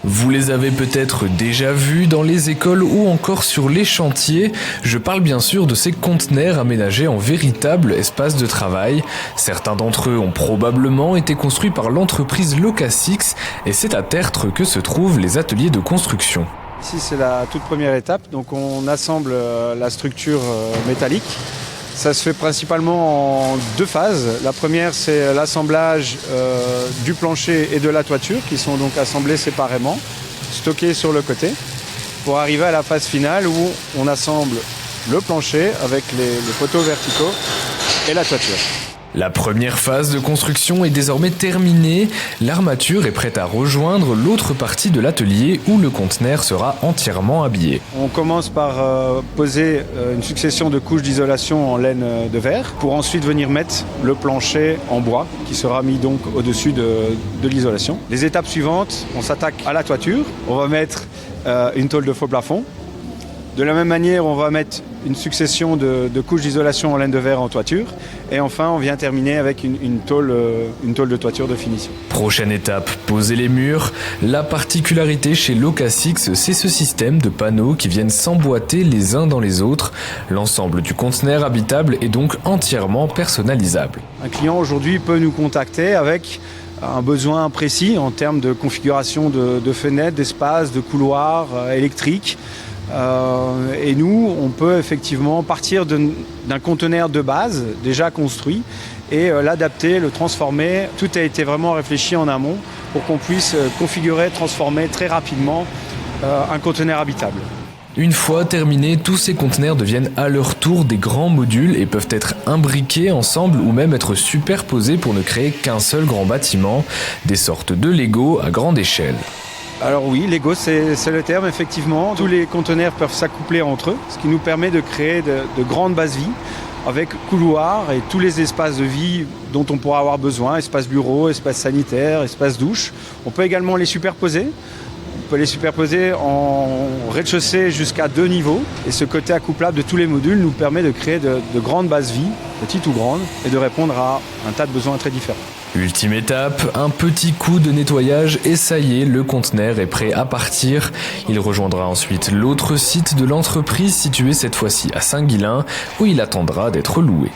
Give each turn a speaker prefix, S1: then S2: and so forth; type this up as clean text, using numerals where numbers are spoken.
S1: Vous les avez peut-être déjà vus dans les écoles ou encore sur les chantiers. Je parle bien sûr de ces conteneurs aménagés en véritable espace de travail. Certains d'entre eux ont probablement été construits par l'entreprise Locasix et c'est à Tertre que se trouvent les ateliers de construction.
S2: Ici c'est la toute première étape, donc on assemble la structure métallique. Ça se fait principalement en deux phases. La première, c'est l'assemblage du plancher et de la toiture qui sont donc assemblés séparément, stockés sur le côté, pour arriver à la phase finale où on assemble le plancher avec les poteaux verticaux et la toiture.
S1: La première phase de construction est désormais terminée. L'armature est prête à rejoindre l'autre partie de l'atelier où le conteneur sera entièrement habillé.
S2: On commence par poser une succession de couches d'isolation en laine de verre pour ensuite venir mettre le plancher en bois qui sera mis donc au-dessus de l'isolation. Les étapes suivantes, on s'attaque à la toiture. On va mettre une tôle de faux plafond. De la même manière, on va mettre une succession de couches d'isolation en laine de verre en toiture. Et enfin, on vient terminer avec une tôle de toiture de finition.
S1: Prochaine étape, poser les murs. La particularité chez Locasix, c'est ce système de panneaux qui viennent s'emboîter les uns dans les autres. L'ensemble du conteneur habitable est donc entièrement personnalisable.
S2: Un client aujourd'hui peut nous contacter avec un besoin précis en termes de configuration de fenêtres, d'espaces, de couloirs électriques. Et nous, on peut effectivement partir d'un conteneur de base déjà construit et l'adapter, le transformer. Tout a été vraiment réfléchi en amont pour qu'on puisse configurer, transformer très rapidement un conteneur habitable.
S1: Une fois terminés, tous ces conteneurs deviennent à leur tour des grands modules et peuvent être imbriqués ensemble ou même être superposés pour ne créer qu'un seul grand bâtiment, des sortes de Lego à grande échelle.
S2: Alors oui, Lego c'est le terme effectivement. Tous les conteneurs peuvent s'accoupler entre eux, ce qui nous permet de créer de grandes bases vie avec couloirs et tous les espaces de vie dont on pourra avoir besoin, espace bureau, espace sanitaire, espace douche. On peut également les superposer. On peut les superposer en rez-de-chaussée jusqu'à 2 niveaux. Et ce côté accouplable de tous les modules nous permet de créer de grandes bases vie, petites ou grandes, et de répondre à un tas de besoins très différents.
S1: Ultime étape, un petit coup de nettoyage et ça y est, le conteneur est prêt à partir. Il rejoindra ensuite l'autre site de l'entreprise situé cette fois-ci à Saint-Guilain où il attendra d'être loué.